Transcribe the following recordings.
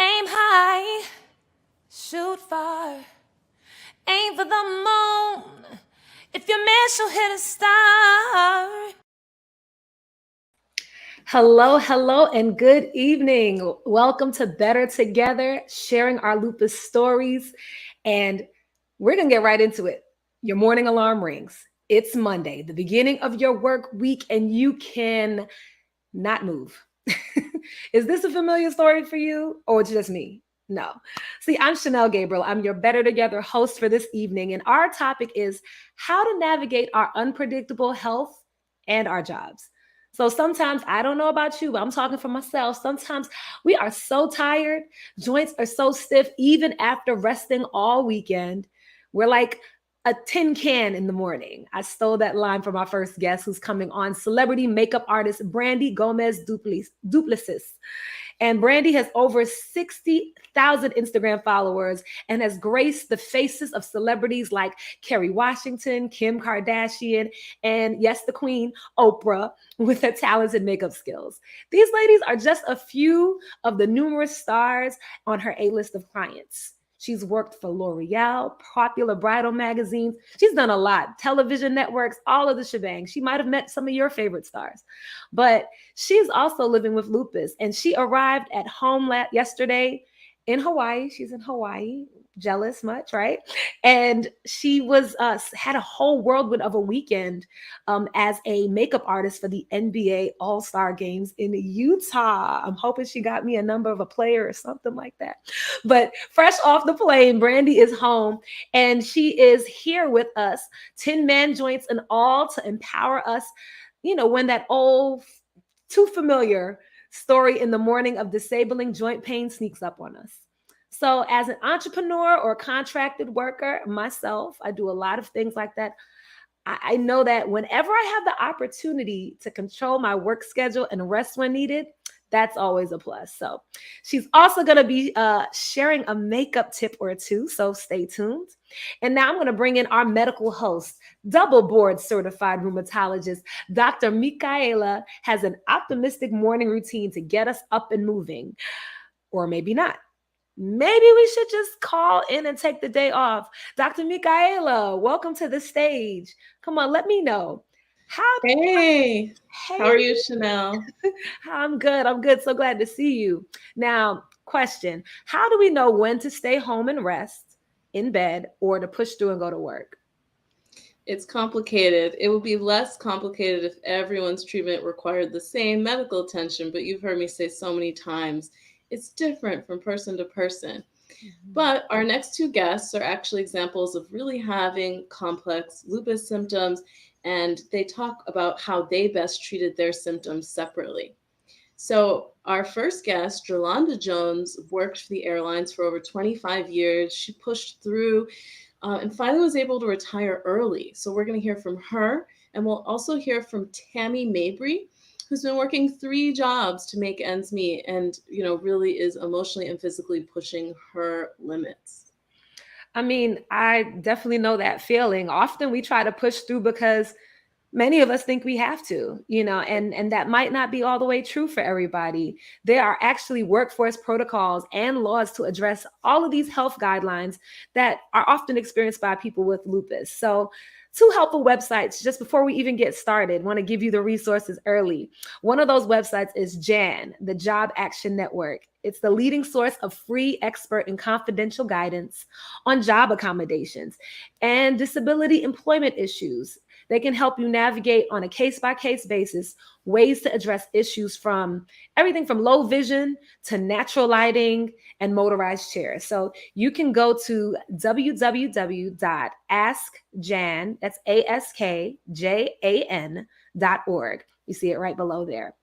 Aim high, shoot far, aim for the moon. If you miss, you'll hit a star. Hello, and good evening. Welcome to Better Together, sharing our lupus stories. And we're going to get right into it. Your morning alarm rings. It's Monday, the beginning of your work week, and you can not move. Is this a familiar story for you, or just me? No. See, I'm Chanel Gabriel. I'm your Better Together host for this evening, and our topic is how to navigate our unpredictable health and our jobs. So sometimes, I don't know about you, but I'm talking for myself. Sometimes we are so tired, joints are so stiff, even after resting all weekend. We're like a tin can in the morning. I stole that line from our first guest who's coming on, celebrity makeup artist Brandy Gomez Duplessis. And Brandy has over 60,000 Instagram followers and has graced the faces of celebrities like Kerry Washington, Kim Kardashian, and yes, the queen, Oprah, with her talents and makeup skills. These ladies are just a few of the numerous stars on her A-list of clients. She's worked for L'Oreal, popular bridal magazines. She's done a lot, television networks, all of the shebang. She might have met some of your favorite stars. But she's also living with lupus, and she arrived at home yesterday in Hawaii. She's in Hawaii. Jealous much, right? And she was had a whole whirlwind of a weekend as a makeup artist for the NBA All-Star Games in Utah. I'm hoping she got me a number of a player or something like that. But fresh off the plane, Brandy is home, and she is here with us, 10-man joints and all, to empower us. You know, when that old, too familiar story in the morning of disabling joint pain sneaks up on us. So, as an entrepreneur or contracted worker myself, I do a lot of things like that. I know that whenever I have the opportunity to control my work schedule and rest when needed, that's always a plus. So, she's also going to be sharing a makeup tip or two. So, stay tuned. And now I'm going to bring in our medical host, double board certified rheumatologist. Dr. Michaela has an optimistic morning routine to get us up and moving, or maybe not. Maybe we should just call in and take the day off. Dr. Michaela, welcome to the stage. Come on, let me know. Hey, how are you, Chanel? I'm good. I'm good. So glad to see you. Now, question: how do we know when to stay home and rest in bed or to push through and go to work? It's complicated. It would be less complicated if everyone's treatment required the same medical attention, but you've heard me say so many times, it's different from person to person. But our next two guests are actually examples of really having complex lupus symptoms, and they talk about how they best treated their symptoms separately. So our first guest, Jolanda Jones, worked for the airlines for over 25 years. She pushed through and finally was able to retire early. So we're going to hear from her, and we'll also hear from Tammy Mabry, who's been working 3 jobs to make ends meet, and really is emotionally and physically pushing her limits. I mean, I definitely know that feeling. Often we try to push through because many of us think we have to, and that might not be all the way true for everybody. There are actually workforce protocols and laws to address all of these health guidelines that are often experienced by people with lupus. So, two helpful websites just before we even get started. Want to give you the resources early. One of those websites is JAN, the Job Action Network. It's the leading source of free, expert, and confidential guidance on job accommodations and disability employment issues. They can help you navigate on a case-by-case basis ways to address issues from everything from low vision to natural lighting and motorized chairs. So you can go to www.askjan, that's ASKJAN.org. You see it right below there.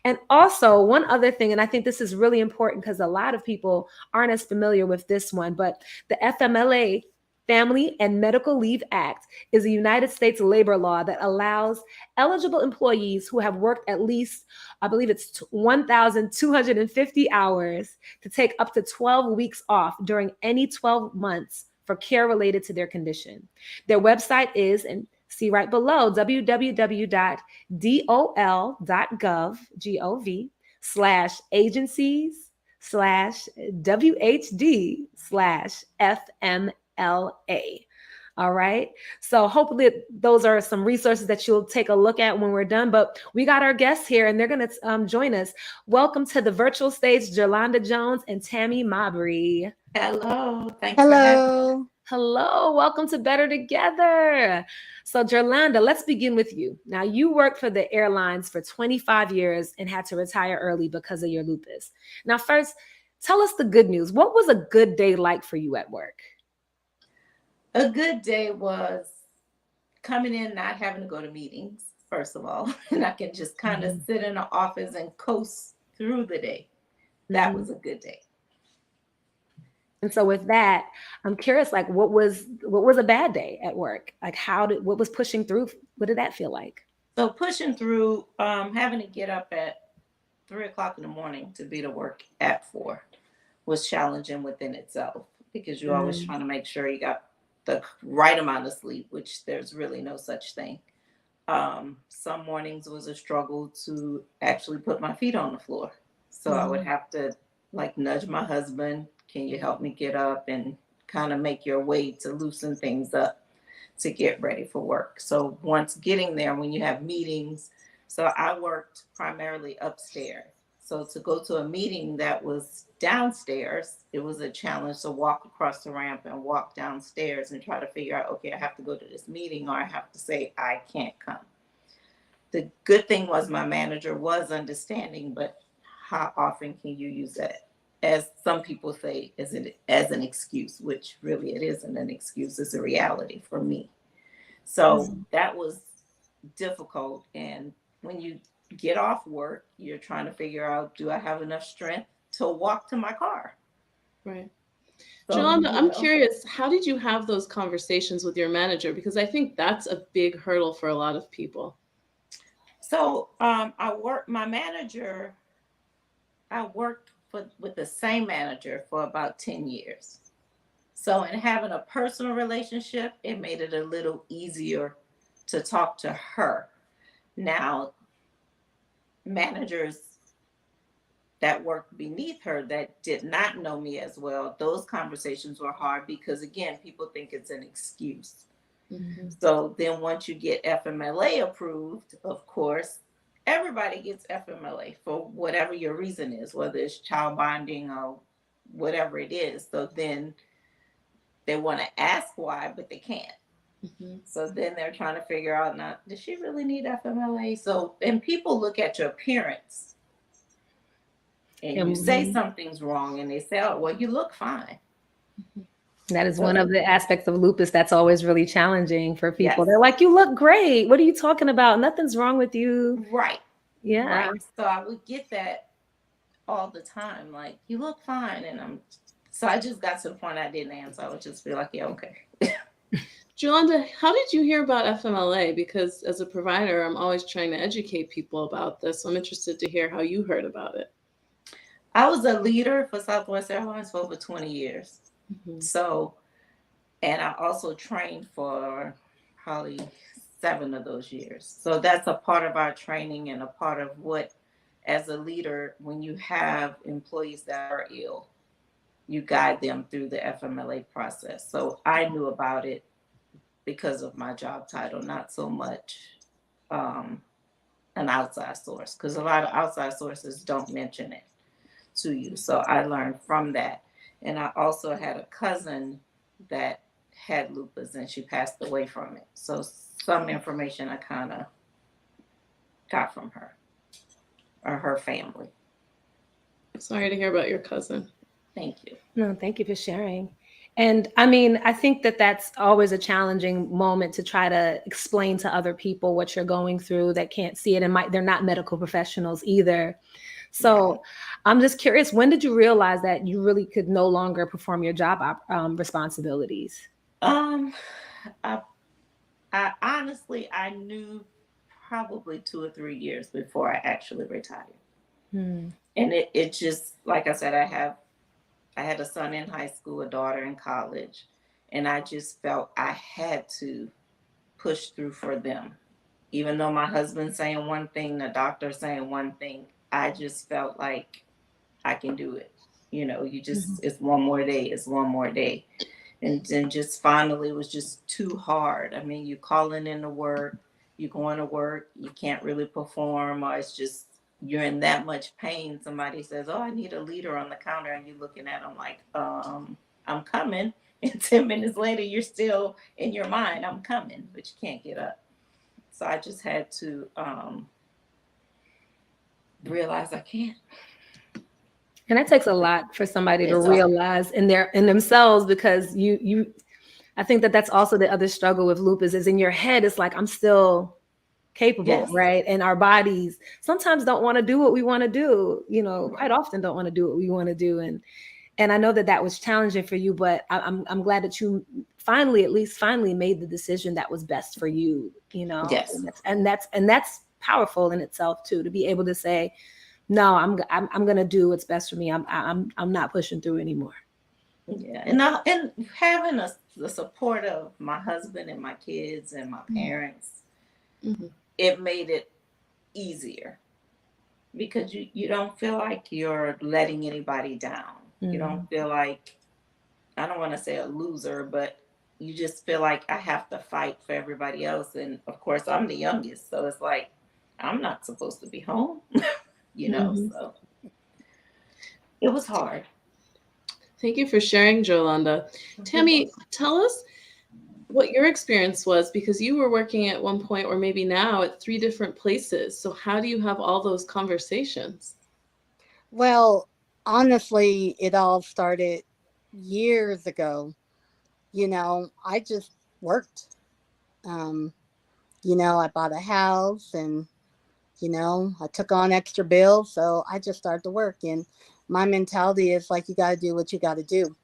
And also, one other thing, and I think this is really important because a lot of people aren't as familiar with this one, but the FMLA, Family and Medical Leave Act, is a United States labor law that allows eligible employees who have worked at least, I believe it's 1,250 hours, to take up to 12 weeks off during any 12 months for care related to their condition. Their website is, and see right below, www.dol.gov/agencies WHD/FMLA. All right. So hopefully those are some resources that you'll take a look at when we're done. But we got our guests here and they're going to join us. Welcome to the virtual stage, Jolanda Jones and Tammy Mabry. Hello, thanks for having me. Hello. Hello, welcome to Better Together. So, Jolanda, let's begin with you. Now, you worked for the airlines for 25 years and had to retire early because of your lupus. Now, first, tell us the good news. What was a good day like for you at work? A good day was coming in, not having to go to meetings, first of all, and I can just kind of sit in the office and coast through the day. That was a good day. And so with that, I'm curious, like what was a bad day at work? Like what was pushing through? What did that feel like? So pushing through, having to get up at 3 o'clock in the morning to be to work at 4 was challenging within itself because you're always trying to make sure you got the right amount of sleep, which there's really no such thing. Some mornings was a struggle to actually put my feet on the floor. So I would have to like nudge my husband, can you help me get up, and kind of make your way to loosen things up to get ready for work. So once getting there, when you have meetings, so I worked primarily upstairs. So to go to a meeting that was downstairs, it was a challenge to walk across the ramp and walk downstairs and try to figure out, okay, I have to go to this meeting or I have to say I can't come. The good thing was my manager was understanding, but how often can you use that? As some people say, as an excuse, which really it isn't an excuse, it's a reality for me. So that was difficult. And when you get off work, you're trying to figure out, do I have enough strength to walk to my car? Right. So, Jolanda, I'm curious, how did you have those conversations with your manager? Because I think that's a big hurdle for a lot of people. So I worked with the same manager for about 10 years. So in having a personal relationship, it made it a little easier to talk to her. Now, managers that worked beneath her that did not know me as well, those conversations were hard because, again, people think it's an excuse. So then once you get FMLA approved, of course, everybody gets FMLA for whatever your reason is, whether it's child bonding or whatever it is. So then they want to ask why, but they can't. So then they're trying to figure out, now, does she really need FMLA? So, and people look at your appearance and you say something's wrong and they say, oh, well, you look fine. That is one of the aspects of lupus that's always really challenging for people. Yes. They're like, you look great. What are you talking about? Nothing's wrong with you. Right. Yeah. Right. So I would get that all the time. Like, you look fine. And so I just got to the point I didn't answer. I would just be like, yeah, okay. Jolanda, how did you hear about FMLA? Because as a provider, I'm always trying to educate people about this. So I'm interested to hear how you heard about it. I was a leader for Southwest Airlines for over 20 years. So, and I also trained for probably 7 of those years. So that's a part of our training and a part of what, as a leader, when you have employees that are ill, you guide them through the FMLA process. So I knew about it because of my job title, not so much an outside source, because a lot of outside sources don't mention it to you. So I learned from that. And I also had a cousin that had lupus and she passed away from it. So some information I kind of got from her or her family. Sorry to hear about your cousin. Thank you. No, thank you for sharing. And I mean, I think that that's always a challenging moment to try to explain to other people what you're going through that can't see it, and they're not medical professionals either. So I'm just curious, when did you realize that you really could no longer perform your job responsibilities? I honestly, I knew probably 2 or 3 years before I actually retired. And it just, like I said, I had a son in high school, a daughter in college, and I just felt I had to push through for them. Even though my husband's saying one thing, the doctor saying one thing, I just felt like I can do it. You just, Mhm. it's one more day, it's one more day. And then just finally it was just too hard. I mean, you calling into work, you going to work, you can't really perform, or it's just you're in that much pain. Somebody says, "Oh, I need a leader on the counter," and you're looking at them like, I'm coming." And 10 minutes later, you're still in your mind, "I'm coming," but you can't get up. So I just had to realize I can't. And that takes a lot for somebody to It's a realize in themselves, because I think that that's also the other struggle with lupus is in your head. It's like, I'm still capable, yes, right? And our bodies sometimes don't want to do what we want to do, quite often don't want to do what we want to do. And I know that that was challenging for you, but I'm glad that you finally, at least finally, made the decision that was best for you, yes. and that's powerful in itself too, to be able to say, no, I'm gonna do what's best for me. I'm not pushing through anymore. Yeah, and having the support of my husband and my kids and my parents, Mm-hmm. it made it easier because you don't feel like you're letting anybody down. You Mm. don't feel like, I don't want to say a loser, but you just feel like I have to fight for everybody else. And of course, I'm the youngest, so it's like I'm not supposed to be home, Mhm. So it was hard. Thank you for sharing, Jolanda. Tammy, tell us what your experience was, because you were working at one point, or maybe now, at 3 different places. So how do you have all those conversations? Well, honestly, it all started years ago. I just worked. Um, I bought a house and, I took on extra bills. So I just started to work. And my mentality is like, you got to do what you got to do.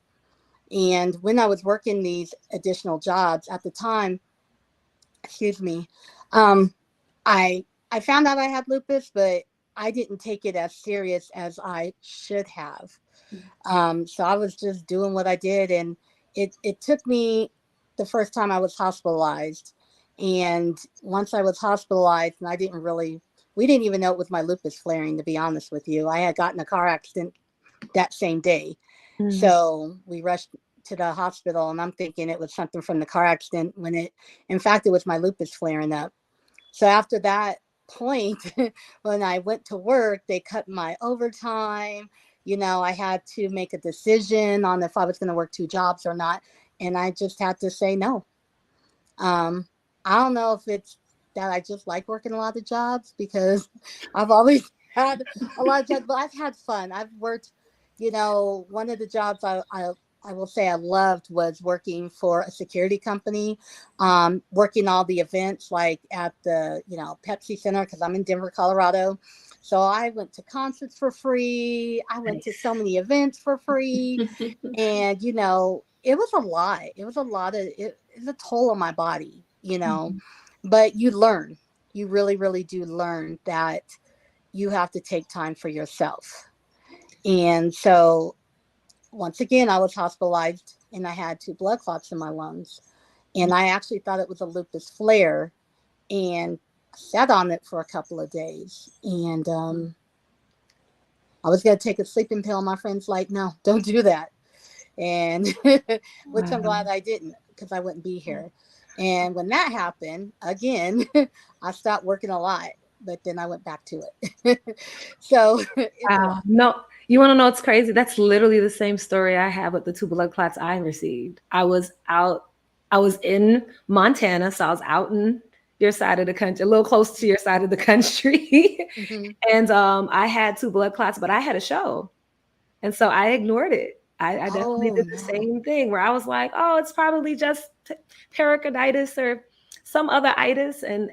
And when I was working these additional jobs at the time, excuse me, um, I I found out I had lupus, but I didn't take it as serious as I should have. So I was just doing what I did, and it took me the first time I was hospitalized, and once I was hospitalized, and we didn't even know it was my lupus flaring. To be honest with you, I had gotten a car accident that same day, Mm. so we rushed to the hospital, and I'm thinking it was something from the car accident when in fact, it was my lupus flaring up. So after that point, when I went to work, they cut my overtime. I had to make a decision on if I was going to work 2 jobs or not. And I just had to say no. Um, I don't know if it's that I just like working a lot of jobs because I've always had a lot of jobs, but I've had fun. I've worked, one of the jobs I will say I loved was working for a security company, working all the events like at the, Pepsi Center, because I'm in Denver, Colorado. So I went to concerts for free. I went to so Nice. many events for free. And, it was a lot. It was a lot of it's a toll on my body, Mhm. but you learn. You really, really do learn that you have to take time for yourself. And so once again, I was hospitalized and I had 2 blood clots in my lungs. And I actually thought it was a lupus flare and sat on it for a couple of days. And I was going to take a sleeping pill. My friend's like, no, don't do that. And which I'm Wow. glad I didn't because I wouldn't be here. And when that happened, again, I stopped working a lot, but then I went back to it. So it's a Wow. lot. No, you want to know what's crazy? That's literally the same story I have with the 2 blood clots I received. I was in Montana, so I was out in your side of the country, a little close to your side of the country. Hmm. And I had 2 blood clots, but I had a show. And so I ignored it. I definitely Oh did the no. same thing where I was like, oh, it's probably just pericarditis or some other itis, and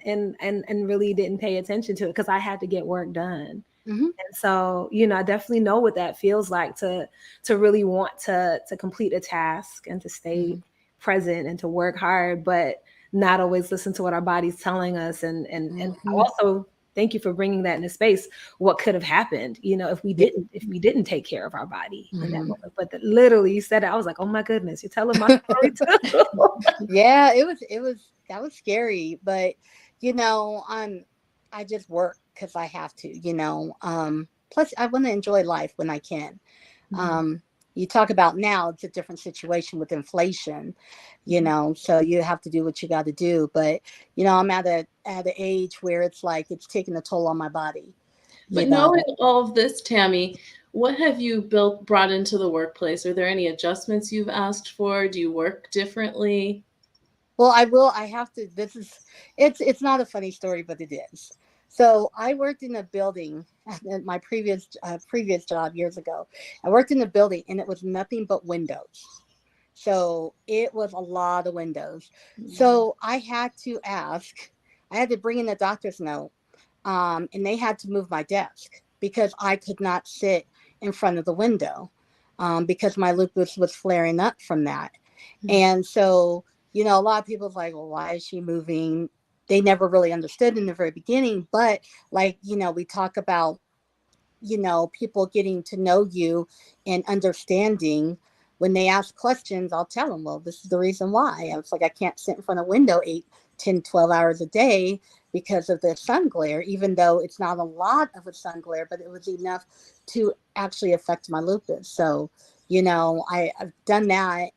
really didn't pay attention to it because I had to get work done. Hmm. And so, I definitely know what that feels like to really want to complete a task and to stay Hmm. present and to work hard, but not always listen to what our body's telling us. And Hmm. also thank you for bringing that into space. What could have happened, Yeah. if we didn't take care of our body in that Hmm. moment. But literally, you said it, I was like, oh my goodness, you're telling my story too. Yeah, it was that was scary, but I just work because I have to. Plus I want to enjoy life when I can. You talk about now, it's a different situation with inflation, so you have to do what you got to do. But, I'm at an age where it's like it's taking a toll on my body, you But know. knowing all of this, Tammy, what have you brought into the workplace? Are there any adjustments you've asked for? Do you work differently? Well, I have to, it's not a funny story, but it is. So I worked in a building at my previous job years ago. I worked in a building and it was nothing but windows. So it was a lot of windows. So I had to bring in a doctor's note, and they had to move my desk because I could not sit in front of the window, because my lupus was flaring up from that. And so, a lot of people's like, well, why is she moving? They never really understood in the very beginning. But like, we talk about, people getting to know you and understanding. When they ask questions, I'll tell them, well, this is the reason why. It's like I can't sit in front of a window 8, 10, 12 hours a day because of the sun glare, even though it's not a lot of a sun glare, but it was enough to actually affect my lupus. So, I've done that.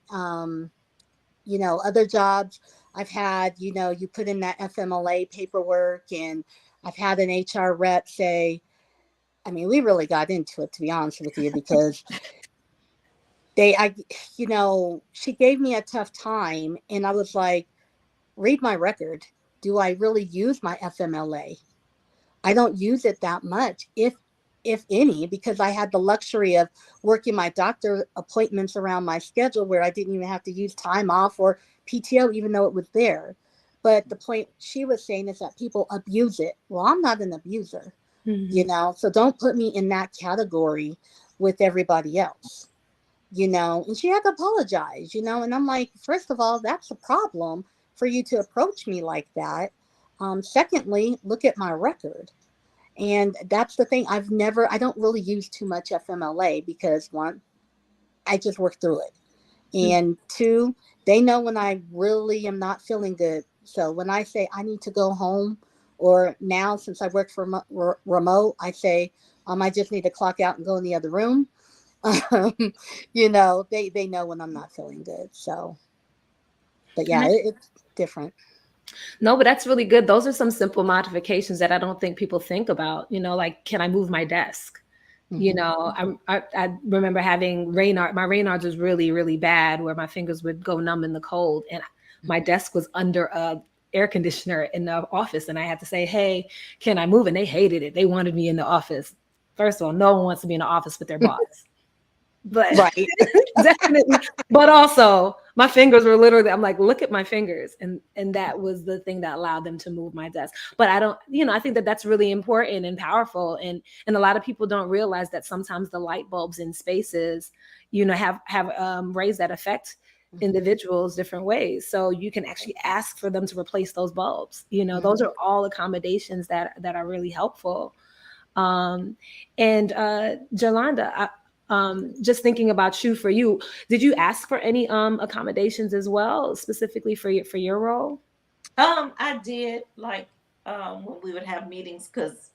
Other jobs I've had, you put in that FMLA paperwork, and I've had an HR rep say, I mean, we really got into it, to be honest with you, because she gave me a tough time, and I was like, read my record. Do I really use my FMLA? I don't use it that much, if any, because I had the luxury of working my doctor appointments around my schedule where I didn't even have to use time off or PTO, even though it was there. But the point she was saying is that people abuse it. Well, I'm not an abuser, so don't put me in that category with everybody else, and she had to apologize, and I'm like, first of all, that's a problem for you to approach me like that. Secondly, look at my record. And that's the thing. I don't really use too much FMLA because one, I just work through it. And two, they know when I really am not feeling good. So when I say I need to go home, or now since I work for remote, I say, I just need to clock out and go in the other room. um, they know when I'm not feeling good. So, but yeah, it's different. No, but that's really good. Those are some simple modifications that I don't think people think about. Like, can I move my desk? Mm-hmm. I remember having Raynaud. My Raynaud's was really, really bad, where my fingers would go numb in the cold, and my desk was under a air conditioner in the office, and I had to say, "Hey, can I move?" And they hated it. They wanted me in the office. First of all, no one wants to be in the office with their boss. But Right. definitely, but also my fingers were literally, I'm like, look at my fingers. And that was the thing that allowed them to move my desk. But I don't, I think that that's really important and powerful. And a lot of people don't realize that sometimes the light bulbs in spaces, have rays that affect individuals different ways. So you can actually ask for them to replace those bulbs. Those are all accommodations that are really helpful. And Jolanda, just thinking about for you, did you ask for any accommodations as well, specifically for your role? I did, like, when we would have meetings, because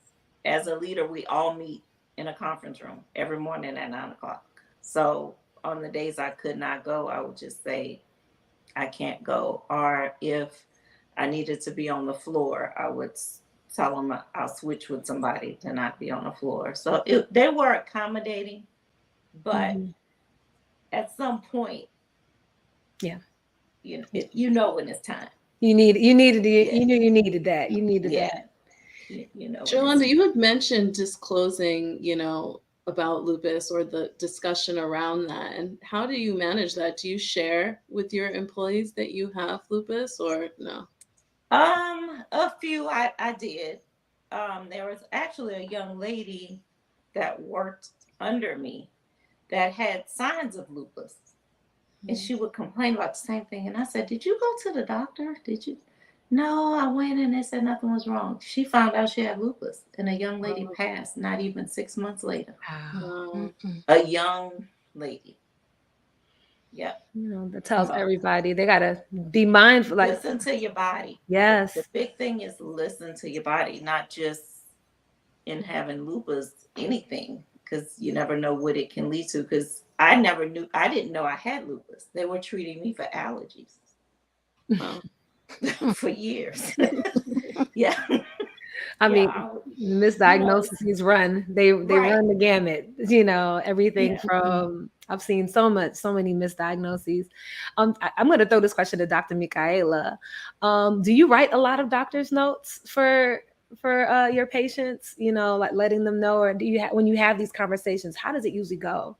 as a leader, we all meet in a conference room every morning at 9 o'clock. So on the days I could not go, I would just say I can't go. Or if I needed to be on the floor, I would tell them I'll switch with somebody to not be on the floor. So they were accommodating, but at some point, Yeah, you know when it's time. you needed Yeah. you knew you needed that. You needed Yeah. that. Jolanda, you had mentioned disclosing, about lupus or the discussion around that. And how do you manage that? Do you share with your employees that you have lupus, or no? A few I did. There was actually a young lady that worked under me that had signs of lupus, and she would complain about the same thing. And I said, "Did you go to the doctor? Did you?" No, I went and they said nothing was wrong. She found out she had lupus, and a young lady passed not even 6 months later. Wow. A young lady. Yeah. That tells everybody they gotta be mindful. Like, Listen to your body. yes. The big thing is listen to your body, not just in having lupus, anything. because you never know what it can lead to. Because I didn't know I had lupus. They were treating me for allergies. Wow. For years. Yeah. I Yeah. mean, misdiagnoses run. They Right. run the gamut. You know, everything Yeah. from I've seen so many misdiagnoses. I'm going to throw this question to Dr. Michaela. Do you write a lot of doctor's notes for your patients? You know, like letting them know, or do you when you have these conversations? How does it usually go?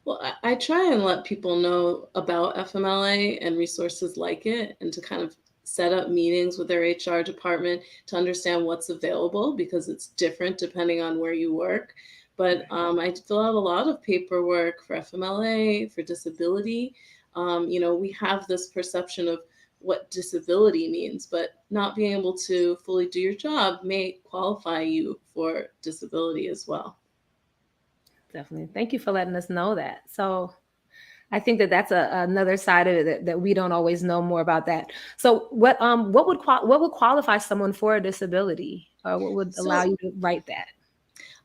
Well, I try and let people know about FMLA and resources like it, and to kind of set up meetings with their HR department to understand what's available, because it's different depending on where you work. But I fill out a lot of paperwork for FMLA, for disability. We have this perception of what disability means, but not being able to fully do your job may qualify you for disability as well. Definitely. Thank you for letting us know that. So I think that that's another side of it that we don't always know more about that. So what would qualify someone for a disability, or what would allow So you to write that?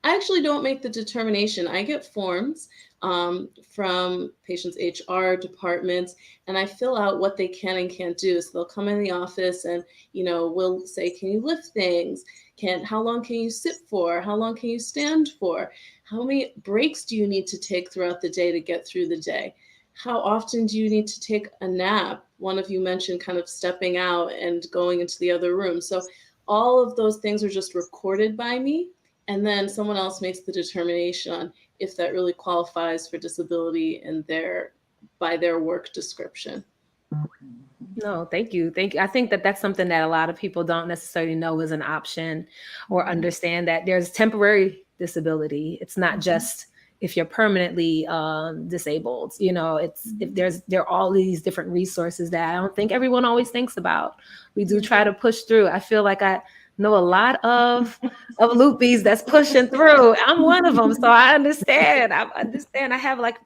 I actually don't make the determination. I get forms from patients' HR departments, and I fill out what they can and can't do. So they'll come in the office, and we'll say, "Can you lift things? How long can you sit for? How long can you stand for? How many breaks do you need to take throughout the day to get through the day? How often do you need to take a nap?" One of you mentioned kind of stepping out and going into the other room. So all of those things are just recorded by me, and then someone else makes the determination on if that really qualifies for disability and by their work description. No, thank you. Thank you. I think that that's something that a lot of people don't necessarily know is an option, or understand that there's temporary disability. It's not just if you're permanently disabled. There are all these different resources that I don't think everyone always thinks about. We do try to push through. I feel like I know a lot of loopies that's pushing through. I'm one of them, so I understand. I have like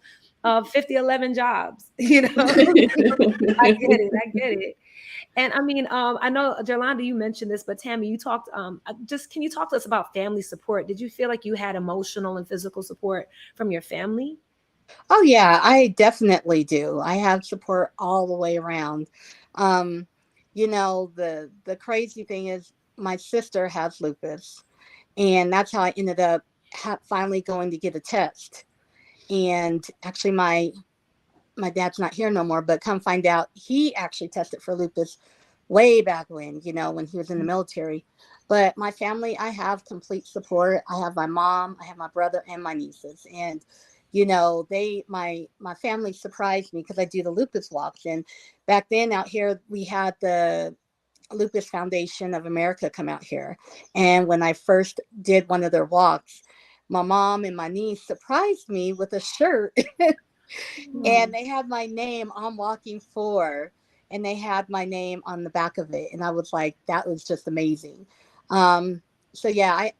50, 11 jobs. I get it. I get it. And I mean, I know, Jolanda, you mentioned this, but Tammy, you talked, can you talk to us about family support? Did you feel like you had emotional and physical support from your family? Oh yeah, I definitely do. I have support all the way around. Um, the crazy thing is my sister has lupus, and that's how I ended up finally going to get a test. And actually, my dad's not here no more, but come find out he actually tested for lupus way back when he was in the military. But my family, I have complete support. I have my mom, I have my brother, and my nieces. And my family surprised me because I do the lupus walks. And back then out here, we had the Lupus Foundation of America come out here. And when I first did one of their walks, my mom and my niece surprised me with a shirt. And they had my name on walking 4, and they had my name on the back of it. And I was like, that was just amazing. So yeah, I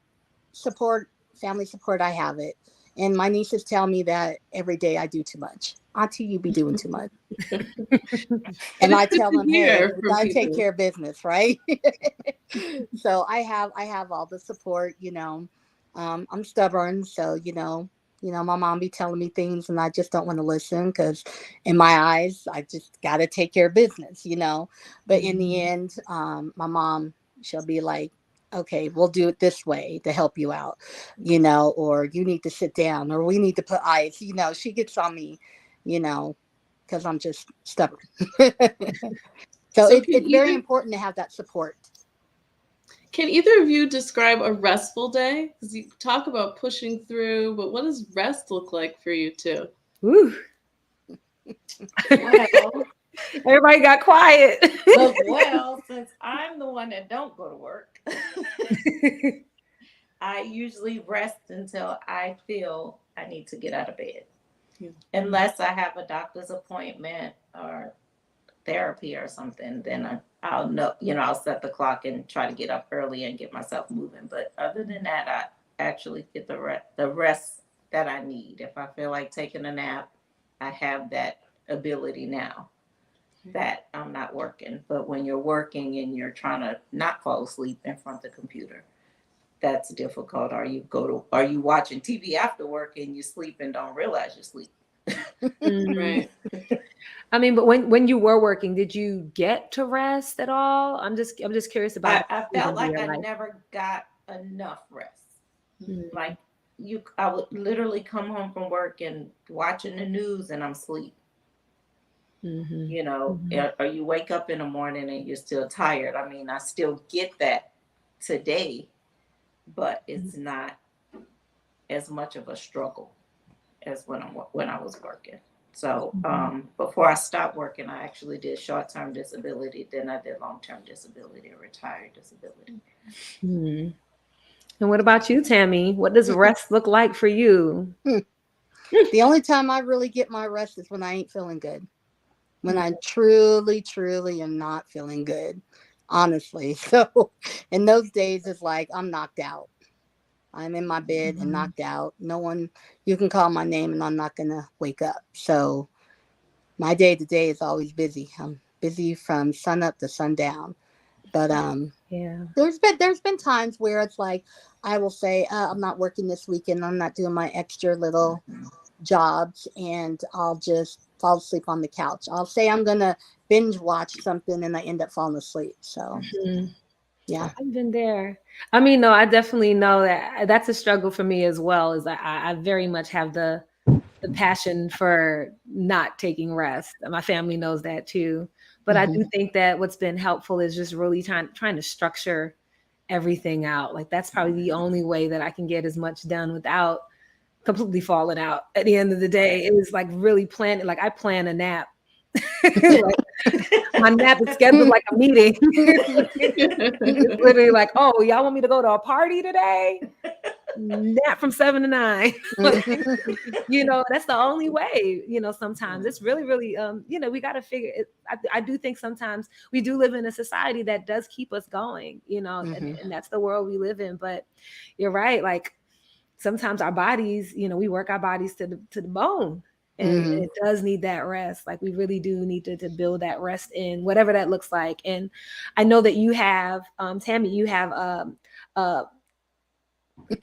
support, family support. I have it. And my nieces tell me that every day I do too much. Auntie, you be doing too much. And I tell them, hey, we gotta take care of business, right? So I have all the support. I'm stubborn, so my mom be telling me things, and I just don't want to listen because, in my eyes, I just got to take care of business. But in the end, my mom, she'll be like, okay, we'll do it this way to help you out, or you need to sit down, or we need to put ice. She gets on me, because I'm just stubborn. So it's very important to have that support. Can either of you describe a restful day? Because you talk about pushing through, but what does rest look like for you too? Ooh. Well, Everybody got quiet. well, since I'm the one that don't go to work, I usually rest until I feel I need to get out of bed. Unless I have a doctor's appointment or therapy or something, then I'll know, I'll set the clock and try to get up early and get myself moving. But other than that, I actually get the rest that I need. If I feel like taking a nap, I have that ability now that I'm not working. But when you're working and you're trying to not fall asleep in front of the computer, that's difficult. Are you watching TV after work and you sleep and don't realize you sleep? Mhm. Right. I mean, but when you were working, did you get to rest at all? I'm just curious about I felt seasons of like your I life. never got enough rest. Mhm. Like I would literally come home from work and watching the news and I'm asleep. Mhm. You know, Mhm. or you wake up in the morning and you're still tired. I mean, I still get that today, but it's not as much of a struggle as when I was working. So Mhm. before I stopped working, I actually did short term disability. Then I did long term disability or retired disability. Mhm. And what about you, Tammy? What does rest look like for you? The only time I really get my rest is when I ain't feeling good. When I truly, truly am not feeling good, honestly. So, in those days, it's like I'm knocked out. I'm in my bed and Mhm. knocked out. No one, you can call my name and I'm not going to wake up. So, my day to day is always busy. I'm busy from sun up to sundown. But Yeah. there's been times where it's like I will say I'm not working this weekend. I'm not doing my extra little jobs, and I'll just fall asleep on the couch. I'll say I'm gonna binge watch something, and I end up falling asleep. So Mhm. yeah. I've been there. I mean, no, I definitely know that that's a struggle for me as well. Is I very much have the passion for not taking rest. My family knows that too. But I Hmm. do think that what's been helpful is just really trying to structure everything out. Like that's probably the only way that I can get as much done without completely falling out at the end of the day. It was like really planning. Like I plan a nap. Like my nap is scheduled like a meeting. It's literally like, oh, y'all want me to go to a party today? Nap from 7 to 9. Like, that's the only way. Sometimes it's really, really, we got to figure it. I do think sometimes we do live in a society that does keep us going, Hmm. and that's the world we live in. But you're right. Like sometimes our bodies, we work our bodies to the bone. And Hmm. it does need that rest. Like we really do need to build that rest in whatever that looks like. And I know that you have, Tammy, you have uh,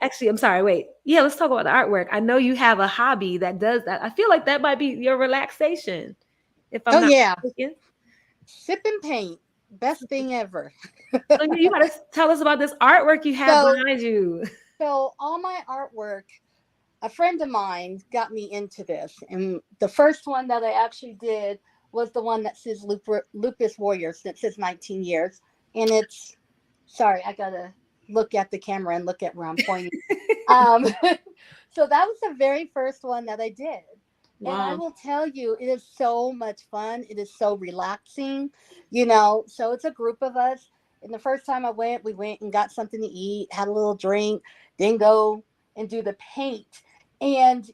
actually, I'm sorry. Wait. Yeah, let's talk about the artwork. I know you have a hobby that does that. I feel like that might be your relaxation, if I'm Oh not yeah, mistaken. sip and paint, best thing ever. So you got to tell us about this artwork you have So behind you. so all my artwork. A friend of mine got me into this, and the first one that I actually did was the one that says Lupus Warriors. That says 19 years, and it's sorry, I gotta look at the camera and look at where I'm pointing. Um, so that was the very first one that I did. And I Wow. will tell you, it is so much fun. It is so relaxing, So it's a group of us. And the first time I went, we went and got something to eat, had a little drink, then go and do the paint. And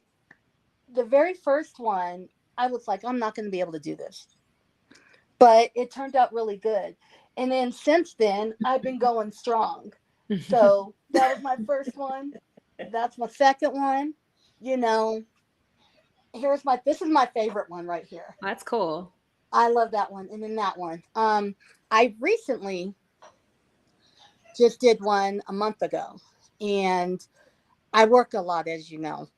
the very first one, I was like, I'm not going to be able to do this. But it turned out really good. And then since then, I've been going strong. So that was my first one. That's my second one. You know, this is my favorite one right here. That's cool. I love that one. And then that one. I recently just did one a month ago, and I work a lot, as you know.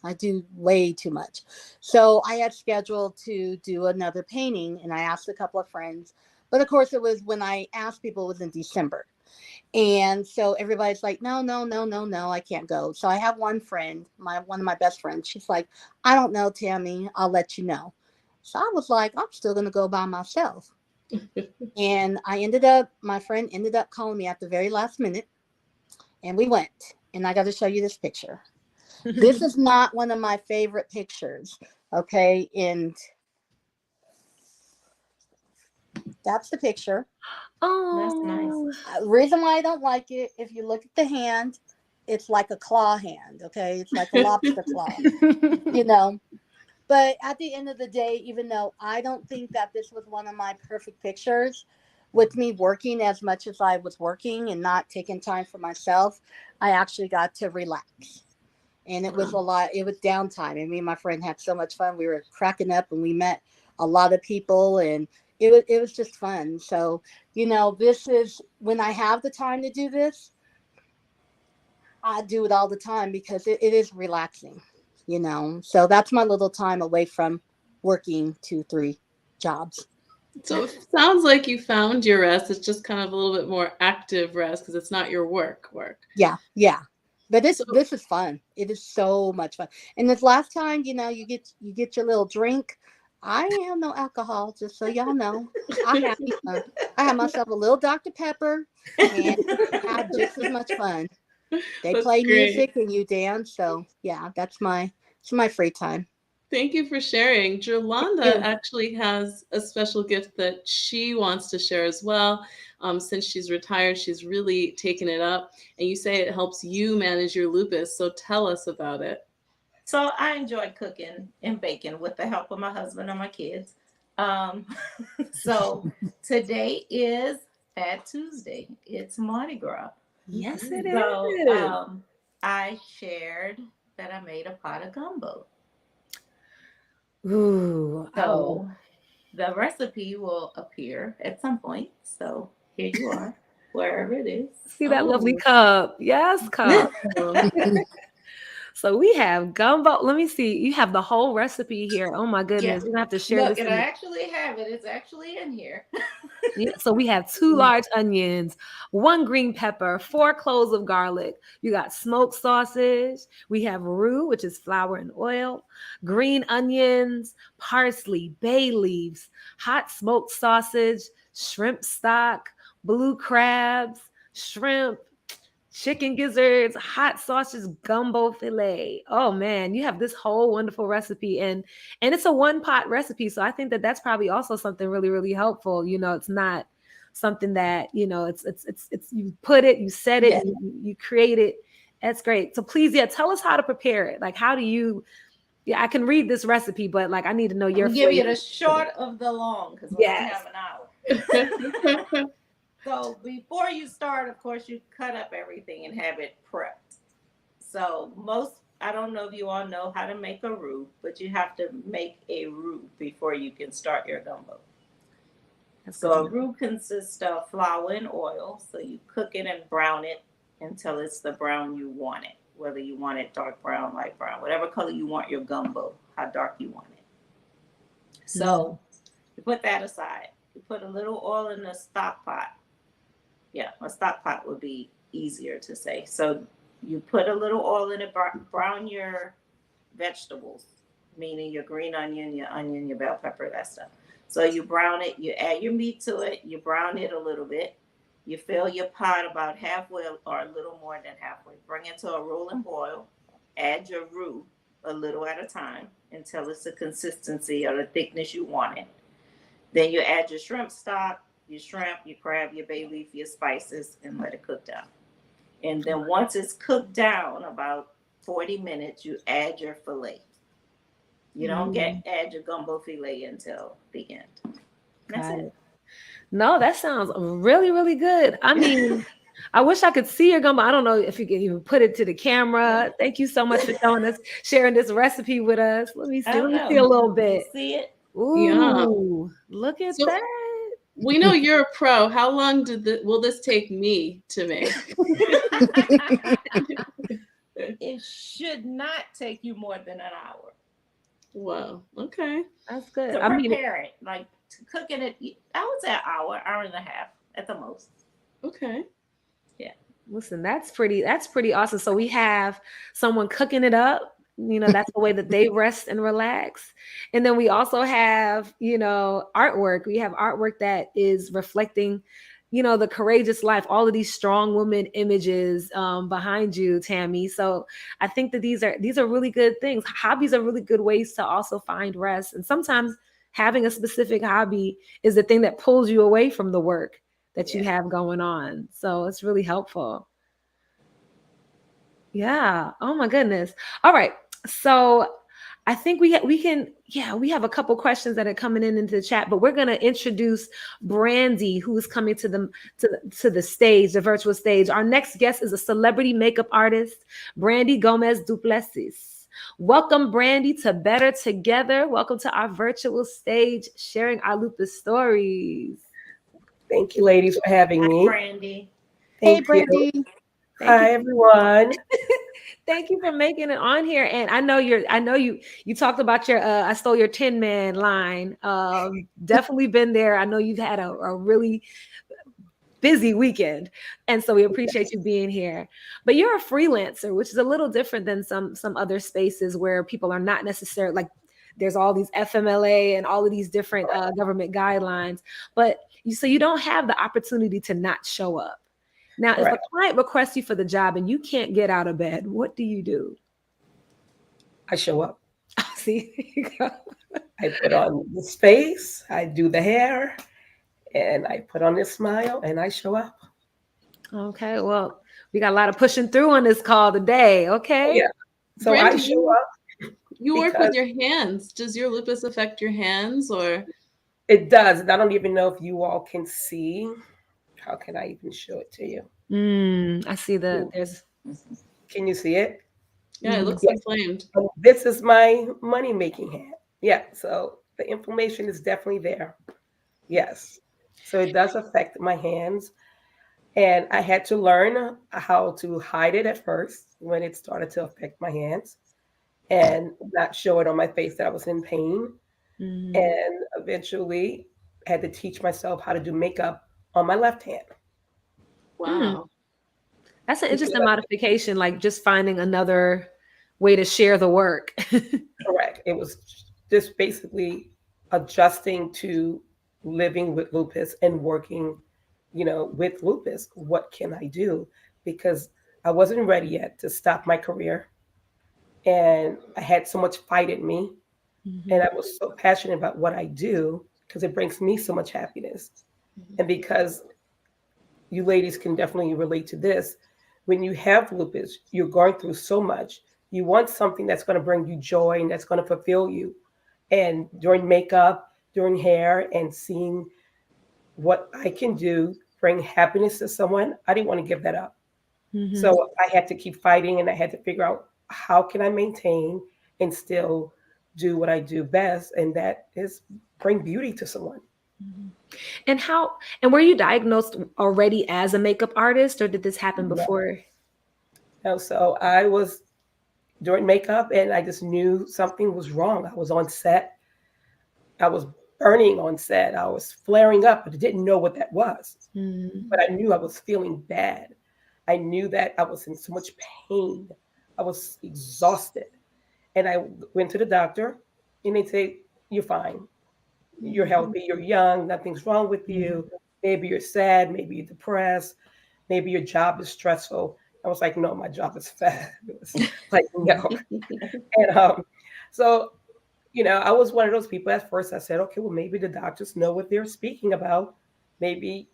I do way too much. So I had scheduled to do another painting, and I asked a couple of friends. But of course, it was when I asked people, it was in December. And so everybody's like, no, no, no, no, no, I can't go. So I have one friend, one of my best friends. She's like, I don't know, Tammy. I'll let you know. So I was like, I'm still going to go by myself. And my friend ended up calling me at the very last minute, and we went. And I got to show you this picture. This is not one of my favorite pictures. Okay. And that's the picture. That's nice. Oh. Reason why I don't like it, if you look at the hand, it's like a claw hand. Okay. It's like a lobster claw, you know. But at the end of the day, even though I don't think that this was one of my perfect pictures, with me working as much as I was working and not taking time for myself, I actually got to relax. And it was a lot. It was downtime, and me and my friend had so much fun. We were cracking up, and we met a lot of people, and it was just fun. So this is when I have the time to do this. I do it all the time because it is relaxing, you know. So that's my little time away from working 2, 3 jobs. So it sounds like you found your rest. It's just kind of a little bit more active rest because it's not your work. Yeah, yeah. But So this is fun. It is so much fun. And this last time, you know, you get your little drink. I ain't have no alcohol, just so y'all know. I have I have myself a little Dr. Pepper and had just as much fun. They that's play great. music and you dance. So yeah, it's my free time. Thank you for sharing. Jolanda You. actually has a special gift that she wants to share as well. Since she's retired, she's really taken it up. And you say it helps you manage your lupus. So tell us about it. So I enjoy cooking and baking with the help of my husband and my kids. Um, so today is Fat Tuesday. It's Mardi Gras. Yes, it So is. I shared that I made a pot of gumbo. Ooh, I love. So the recipe will appear at some point. So here you are, wherever it is. See that lovely Oh, cup? Yes, cup. oh, So we have gumbo. Let me see. You have the whole recipe here. Oh my Yeah. goodness. We're gonna have to share Look, this and in I the. actually have it. It's actually in here. Yeah, so we have 2 large onions, 1 green pepper, 4 cloves of garlic. You got smoked sausage. We have roux, which is flour and oil, green onions, parsley, bay leaves, hot smoked sausage, shrimp stock, blue crabs, shrimp, chicken gizzards, hot sausage gumbo filet. Oh man, you have this whole wonderful recipe, and it's a one pot recipe. So I think that that's probably also something really really helpful. You know, it's not something that, you know, it's you put it, you set it, Yeah. you create it. That's great. So please, yeah, tell us how to prepare it. Like, how do you? Yeah, I can read this recipe, but like, I need to know I'm your gonna give you flavor. the short of the long because we only Yes. have an hour. So before you start, of course, you cut up everything and have it prepped. So I don't know if you all know how to make a roux, but you have to make a roux before you can start your gumbo. That's So good to a know. roux consists of flour and oil. So you cook it and brown it until it's the brown you want it. Whether you want it dark brown, light brown, whatever color you want your gumbo, how dark you want it. Mm. So you put that aside. You put a little oil in the stock pot. Yeah, a stock pot would be easier to say. So you put a little oil in it, brown your vegetables, meaning your green onion, your bell pepper, that stuff. So you brown it, you add your meat to it, you brown it a little bit. You fill your pot about halfway or a little more than halfway. Bring it to a rolling boil. Add your roux a little at a time until it's the consistency or the thickness you want it. Then you add your shrimp stock, your shrimp, your crab, your bay leaf, your spices, and let it cook down. And then once it's cooked down, about 40 minutes, you add your filet. You don't Mm. add your gumbo filet until the end. That's Got it. it. No, that sounds really, really good. I mean, I wish I could see your gumbo. I don't know if you can even put it to the Yeah. camera. Thank you so much for showing us, sharing this recipe with us. Let me I see. don't Let me see a know. little You bit. see it? yeah. Ooh, look at So that. we know you're a pro. How long will this take me to make? It should not take you more than an hour Wow. Okay. That's good. to I mean, prepare it. Like to cooking it, I would say an hour and a half at the most. Okay. Yeah. listen, that's pretty awesome. So we have someone cooking it up. You know, that's the way that they rest and relax. And then we also have, you know, artwork. We have artwork that is reflecting, you know, the courageous life, all of these strong woman images behind you, Tammy. So I think that these are really good things. Hobbies are really good ways to also find rest. And sometimes having a specific hobby is the thing that pulls you away from the work that you Yeah. have going on. So it's really helpful. Yeah. Oh my goodness. All right. So I think we can, yeah, we have a couple questions that are coming in into the chat, but we're going to introduce Brandy, who's coming to the stage, the virtual stage. Our next guest is a celebrity makeup artist, Brandy Gomez Duplessis. Welcome, Brandy, to Better Together. Welcome to our virtual stage, sharing our lupus stories. Thank you, ladies, for having Hi, me. Brandy. Hey, Thank you. Brandy. Thank you. Hi, everyone. Thank you for making it on here. And I know you talked about your I stole your Tin Man line. Definitely been there. I know you've had a really busy weekend. And so we appreciate you being here. But you're a freelancer, which is a little different than some other spaces where people are not necessarily like there's all these FMLA and all of these different government guidelines, but you don't have the opportunity to not show up. Now, if a Correct. client requests you for the job and you can't get out of bed, what do you do? I show up. See, there you go. I put on this face, I do the hair, and I put on this smile, and I show up. Okay, well, we got a lot of pushing through on this call today. Oh, Okay. yeah. So I Brandy, show up you work with because your hands. Does your lupus affect your hands or? it does. And I don't even know if you all can see. How can I even show it to you? I see the there's Can you see it? Yeah, it mhm. looks Yes. inflamed. This is my money making hand. Yeah. So the inflammation is definitely there. Yes. So it does affect my hands. And I had to learn how to hide it at first when it started to affect my hands and not show it on my face that I was in pain. Mhm. And eventually had to teach myself how to do makeup on my left hand Hmm. Wow. That's an because interesting modification, like just finding another way to share the work. correct. It was just basically adjusting to living with lupus and working, with lupus. What can I do? Because I wasn't ready yet to stop my career and I had so much fight in me and Mhm. I was so passionate about what I do because it brings me so much happiness. And because you ladies can definitely relate to this, when you have lupus, you're going through so much. You want something that's going to bring you joy and that's going to fulfill you. And during makeup, during hair, and seeing what I can do, bring happiness to someone, I didn't want to give that up. Mhm. So I had to keep fighting and I had to figure out how can I maintain and still do what I do best, and that is bring beauty to someone. Mhm. And were you diagnosed already as a makeup artist or did this happen No, before? no. So I was during makeup and I just knew something was wrong. I was on set. I was burning on set. I was flaring up, but I didn't know what that was. Mhm. But I knew I was feeling bad. I knew that I was in so much pain. I was exhausted. And I went to the doctor and they say, "You're fine. You're healthy. You're young. Nothing's wrong with Mhm. you. Maybe you're sad. Maybe you're depressed. Maybe your job is stressful." I was like, "No, my job is fabulous." Like, no. And so I was one of those people at first. I said, okay, well, maybe the doctors know what they're speaking about. Maybe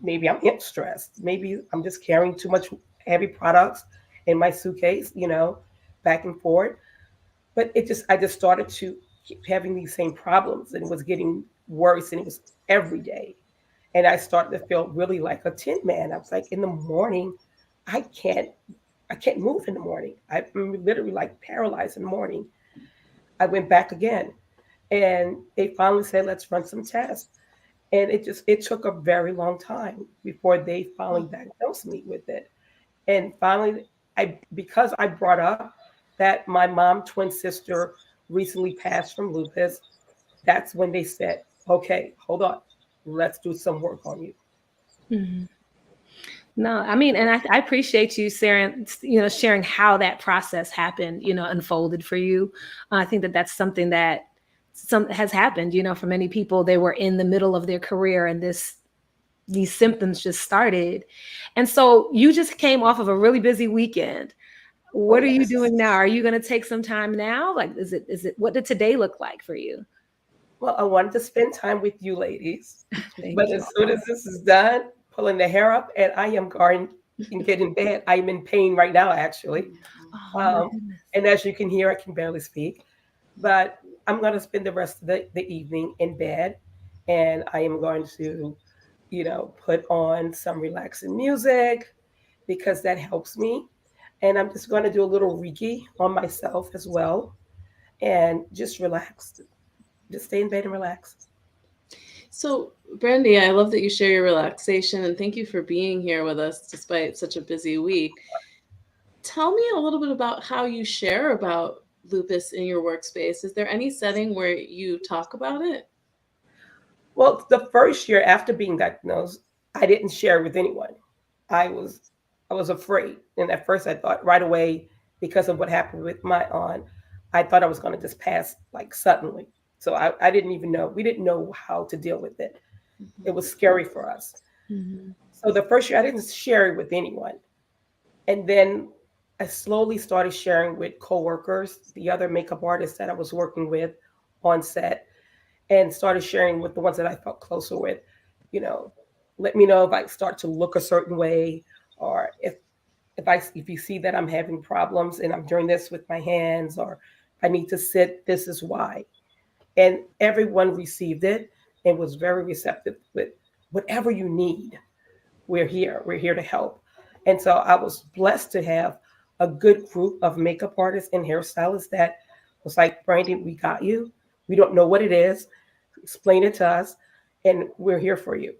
maybe I'm stressed. Maybe I'm just carrying too much heavy products in my suitcase, back and forth. But I just started to keep having these same problems and it was getting worse and it was every day. And I started to feel really like a tin man. I was like, in the morning, I can't, I can't move in the morning. I'm literally like paralyzed in the morning. I went back again and they finally said, let's run some tests. And it took a very long time before they finally diagnosed me with it. And finally, because I brought up that my mom twin sister recently passed from lupus, that's when they said, okay, hold on, let's do some work on you. Mhm. No, I mean, and I appreciate you sharing how that process happened, unfolded for you. I think that that's something that some has happened, for many people. They were in the middle of their career and these symptoms just started. And so you just came off of a really busy weekend. Oh What are you yes. doing now? Are you going to take some time now? Like, what did today look like for you? Well, I wanted to spend time with you ladies, but Thank you. as soon as this is done, pulling the hair up, and I am going and get in bed. I'm in pain right now, actually. Oh my Um, goodness. and as you can hear, I can barely speak. But I'm going to spend the rest of the evening in bed and I am going to, put on some relaxing music because that helps me. And I'm just going to do a little Reiki on myself as well and just relax. Just stay in bed and relax. So, Brandy, I love that you share your relaxation and thank you for being here with us despite such a busy week. Tell me a little bit about how you share about lupus in your workspace. Is there any setting where you talk about it? Well, the first year after being diagnosed, I didn't share with anyone. I was I was afraid. And at first I thought right away, because of what happened with my aunt, I thought I was going to just pass like suddenly. So I didn't even know. We didn't know how to deal with it. It was scary for us. Mhm. So the first year I didn't share it with anyone. And then I slowly started sharing with coworkers, the other makeup artists that I was working with on set, and started sharing with the ones that I felt closer with. You know, let me know if I start to look a certain way, or if you see that I'm having problems and I'm doing this with my hands, or if I need to sit, this is why. And everyone received it and was very receptive with whatever you need. We're here. We're here to help. And so I was blessed to have a good group of makeup artists and hairstylists that was like, Brandy, we got you. We don't know what it is. Explain it to us, and we're here for you.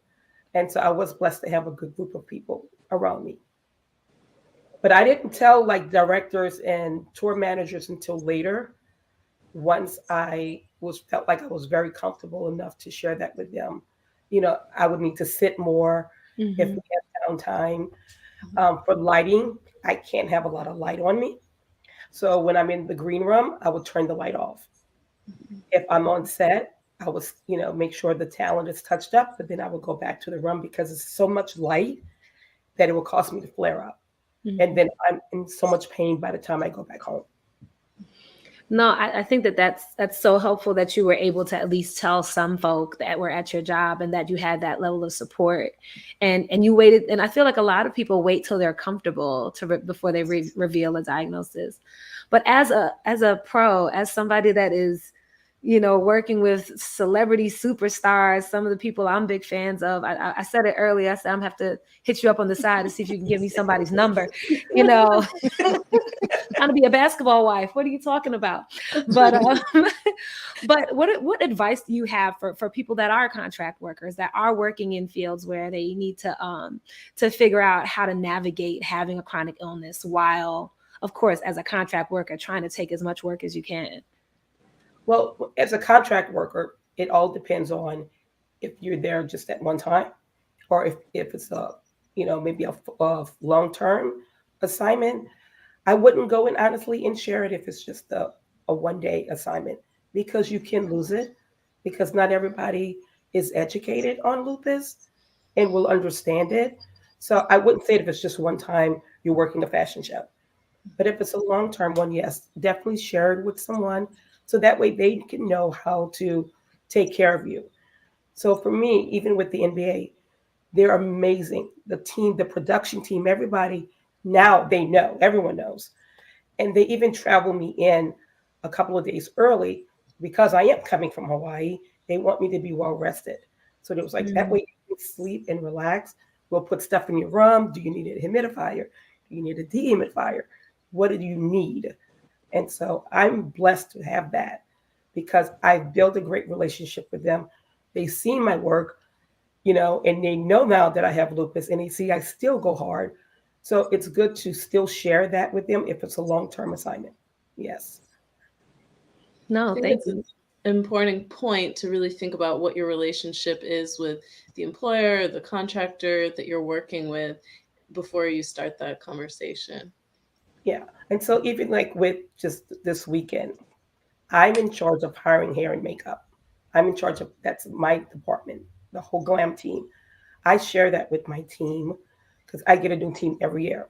And so I was blessed to have a good group of people around me. But I didn't tell like directors and tour managers until later. Once I was felt like I was very comfortable enough to share that with them. I would need to sit more if Mhm. we have downtime. For lighting, I can't have a lot of light on me. So when I'm in the green room, I would turn the light off. If I'm on set, I would, make sure the talent is touched up, but then I would go back to the room because it's so much light that it will cause me to flare up. And Mhm. then I'm in so much pain by the time I go back home. No, I think that that's so helpful that you were able to at least tell some folk that were at your job and that you had that level of support, and you waited. And I feel like a lot of people wait till they're comfortable before they reveal a diagnosis. But as a pro, as somebody that is, working with celebrity superstars, some of the people I'm big fans of. I said it earlier. I said I'm gonna have to hit you up on the side to see if you can give me somebody's number. You know, trying to be a basketball wife. What are you talking about? But but what advice do you have for people that are contract workers that are working in fields where they need to figure out how to navigate having a chronic illness while, of course, as a contract worker, trying to take as much work as you can? Well, as a contract worker, it all depends on if you're there just at one time, or if it's maybe a long term assignment. I wouldn't go in honestly and share it if it's just a 1 day assignment, because you can lose it, because not everybody is educated on lupus and will understand it. So I wouldn't say it if it's just one time you're working a fashion show. But if it's a long term one, yes, definitely share it with someone so that way they can know how to take care of you. So for me, even with the NBA, they're amazing. The team, the production team, everybody, now they know, everyone knows. And they even travel me in a couple of days early because I am coming from Hawaii. They want me to be well rested. So it was like that Mm. way you can sleep and relax. We'll put stuff in your room. Do you need a humidifier? Do you need a dehumidifier? What do you need? And so I'm blessed to have that because I've built a great relationship with them. They've seen my work, and they know now that I have lupus and they see I still go hard. So it's good to still share that with them if it's a long term assignment. Yes. I No, think thank it's an you. important point to really think about what your relationship is with the employer, the contractor that you're working with before you start that conversation. Yeah. And so even like with just this weekend, I'm in charge of hiring hair and makeup. I'm in charge of that's my department, the whole glam team. I share that with my team because I get a new team every year.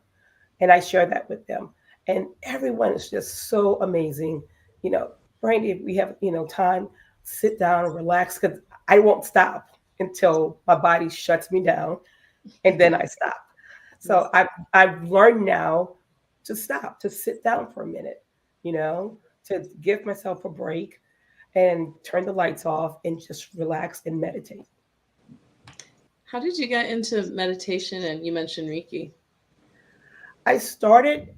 And I share that with them. And everyone is just so amazing. You know, Brandy, if we have, time, sit down, relax, because I won't stop until my body shuts me down and then I stop. So I've learned now to stop, to sit down for a minute, you know, to give myself a break and turn the lights off and just relax and meditate. How did you get into meditation? And you mentioned Reiki. I started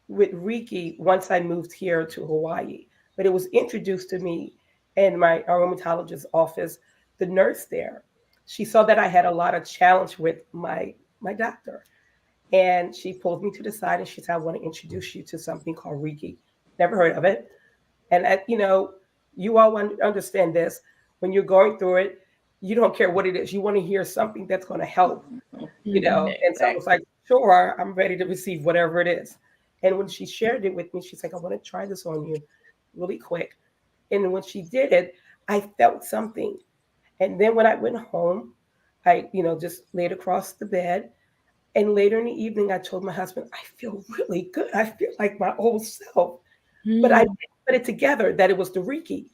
with Reiki once I moved here to Hawaii, but it was introduced to me in my aromatologist's office the nurse there, she saw that I had a lot of challenge with my doctor. And she pulled me to the side and she said, I want to introduce you to something called Reiki. Never heard of it. And, you all understand this. When you're going through it, you don't care what it is. You want to hear something that's going to help, Mhm. And so I was like, sure, I'm ready to receive whatever it is. And when she shared it with me, she's like, I want to try this on you really quick. And when she did it, I felt something. And then when I went home, I, just laid across the bed. And later in the evening, I told my husband, I feel really good. I feel like my old self. But I Mm. didn't put it together that it was the Reiki.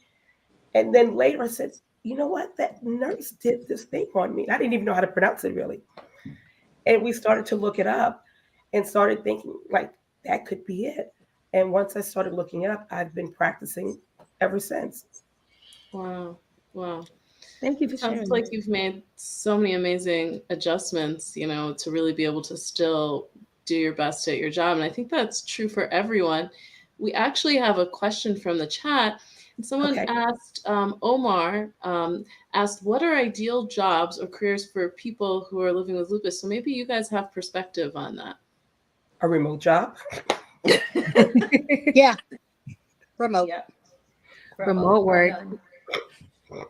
And then later I said, you know what? That nurse did this thing on me. I didn't even know how to pronounce it really. And we started to look it up and started thinking like that could be it. And once I started looking it up, I've been practicing ever since. Wow. Wow. Thank you for Sounds sharing. like you've made so many amazing adjustments, to really be able to still do your best at your job. And I think that's true for everyone. We actually have a question from the chat. And someone Okay. asked, Omar asked, what are ideal jobs or careers for people who are living with lupus? So maybe you guys have perspective on that. A remote job. Yeah, remote. Yep. Remote work.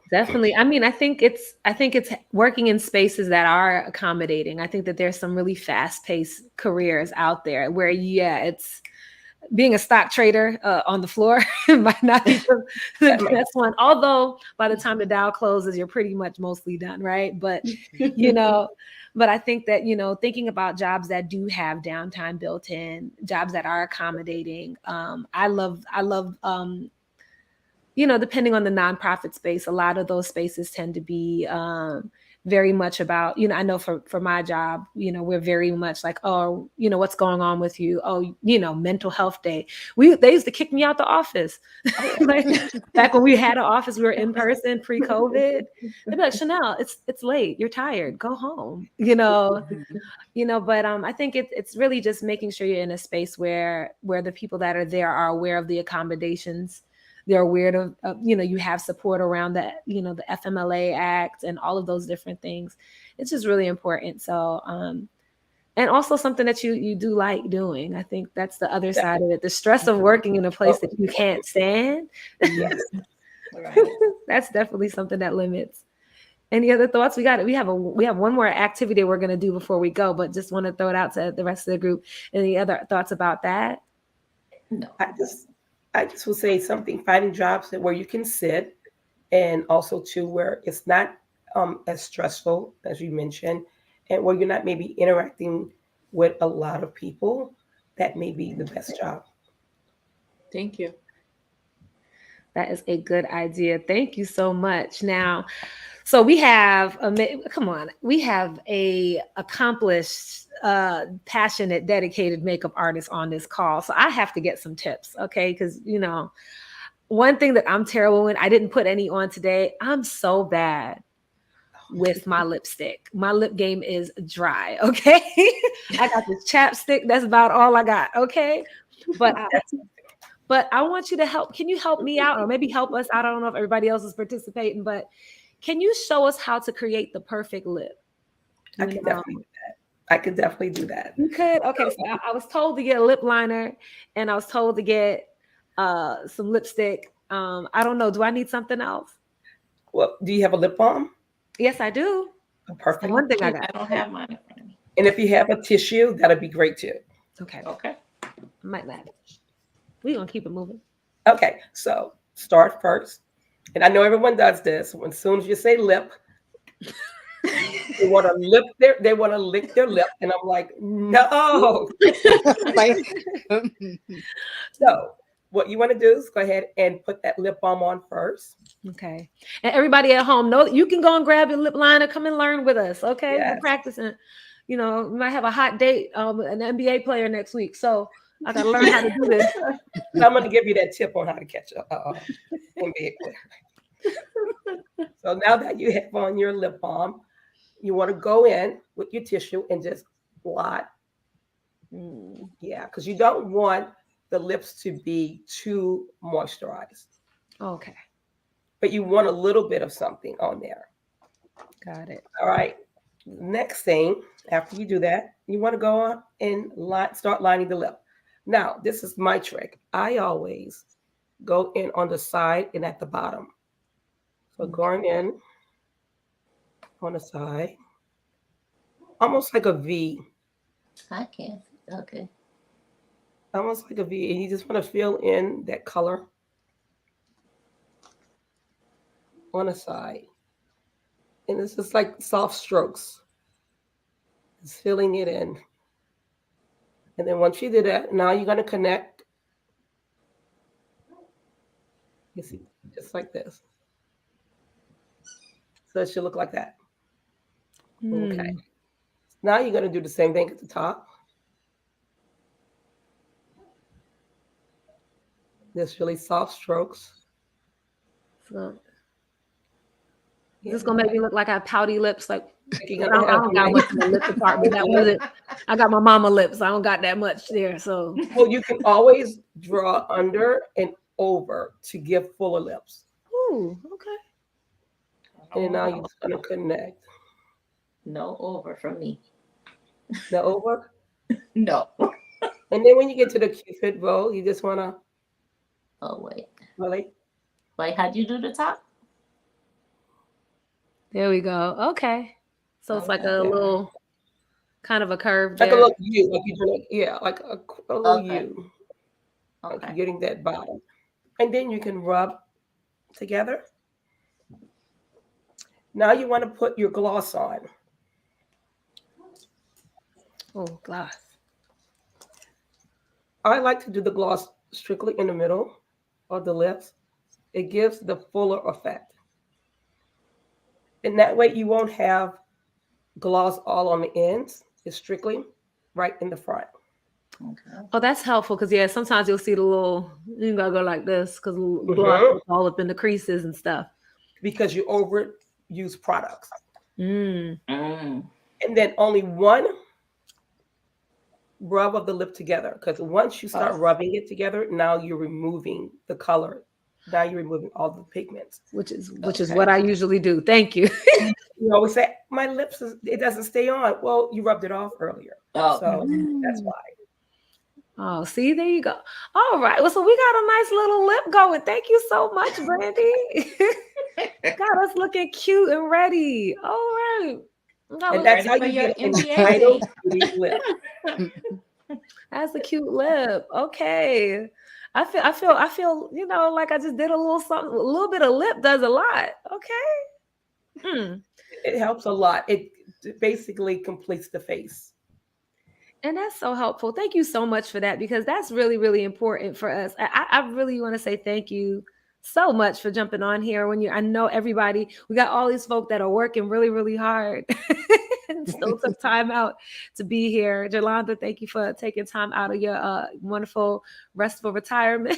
Definitely. I mean, I think it's working in spaces that are accommodating. I think that there's some really fast-paced careers out there where yeah, it's being a stock trader on the floor might not be the best one. Although by the time the Dow closes, you're pretty much mostly done, right? But you know, but I think that thinking about jobs that do have downtime built in, jobs that are accommodating. I love depending on the nonprofit space, a lot of those spaces tend to be very much about, I know for my job, we're very much like, oh, what's going on with you? Oh, mental health day. They used to kick me out the office. Like back when we had an office, we were in person pre-COVID. They'd be like, Chanel, it's late. You're tired. Go home. But I think it's really just making sure you're in a space where the people that are there are aware of the accommodations. They're aware of you have support around the FMLA Act and all of those different things. It's just really important. So and also something that you do like doing. I think that's the other side of it. The stress of working in a place that you can't stand. Yes. Right. That's definitely something that limits. Any other thoughts? We have one more activity we're going to do before we go, but just want to throw it out to the rest of the group. Any other thoughts about that? No. I just would say something, finding jobs where you can sit, and also too where it's not as stressful as you mentioned, and where you're not maybe interacting with a lot of people. That may be the best job. Thank you. That is a good idea. Thank you so much. Now, so we have come on, we have a accomplished, passionate, dedicated makeup artist on this call. So I have to get some tips, okay? Because one thing that I'm terrible in, I didn't put any on today. I'm so bad with my lipstick. My lip game is dry, okay? I got this chapstick. That's about all I got, okay? But I want you to help. Can you help me out or maybe help us out? I don't know if everybody else is participating, but can you show us how to create the perfect lip? I can definitely do that. I could definitely do that. You could? Okay, so I was told to get a lip liner and I was told to get some lipstick. I don't know. Do I need something else? Well, do you have a lip balm? Yes, I do. Oh, That's the perfect. one thing I I got. don't have mine in front of me. And if you have a tissue, that'd be great too. Okay. Okay. I might not. We're gonna keep it moving. Okay, so start first. And I know everyone does this. As soon as you say lip, they want to lick their lip. And I'm like, no. Like, So what you want to do is go ahead and put that lip balm on first. Okay. And everybody at home, know that you can go and grab your lip liner, come and learn with us. Okay. Yes. We're practicing. We might have a hot date, an NBA player next week. So I gotta learn how to do this. So I'm going to give you that tip on how to catch a NBA player. So now that you have on your lip balm, you want to go in with your tissue and just blot. Yeah, because you don't want the lips to be too moisturized, Okay. but you want a little bit of something on there. Got it. All right. Next thing, after you do that, you want to go on and start lining the lip. Now, this is my trick. I always go in on the side and at the bottom. So going in on the side, almost like a V, I can't. Okay. almost like a V. And you just want to fill in that color on the side. And it's just like soft strokes. Just filling it in. And then once you do that, now you're going to connect. You see, just like this. So it should look like that. Okay. Now you're going to do the same thing at the top. Just really soft strokes. So this is gonna make me look like I have pouty lips. Like You're I gonna don't got have much in the lip department. That wasn't. I got my mama lips. I don't got that much there. So well, you can always draw under and over to give fuller lips. ooh, okay. And now you're just gonna connect. No over from me. The over. No. And then when you get to the Cupid bow, you just wanna Oh wait. really Wait, how'd you do the top? There we go. Okay. So it's like a Okay. little kind of a curve like a there. little U, like you're doing like a little Okay. U. Like Okay. you're getting that bottom. And then you can rub together. Now you want to put your gloss on. Oh, glass. I like to do the gloss strictly in the middle of the lips. It gives the fuller effect. And that way you won't have gloss all on the ends. It's strictly right in the front. Okay. Oh, that's helpful because yeah, sometimes you'll see the little you gotta go like this because gloss Mhm. is all up in the creases and stuff. Because you overuse products. Mm. Mm. And then only one rub of the lip together. Because once you start rubbing it together, now you're removing the color. Now you're removing all the pigments. Which is what I usually do. Thank you. You always say, my lips, it doesn't stay on. Well, you rubbed it off earlier. Oh. So that's why. Oh, see, there you go. All right. Well, so we got a nice little lip going. Thank you so much, Brandy. Got us looking cute and ready. All right. And that's how you get an entitled lip. That's a cute lip. Okay. I feel, like I just did a little something. A little bit of lip does a lot. Okay. It helps a lot. It basically completes the face. And that's so helpful. Thank you so much for that because that's really, really important for us. I really want to say thank you so much for jumping on here I know everybody, we got all these folk that are working really, really hard and still took time out to be here. Jolanda, thank you for taking time out of your wonderful restful retirement.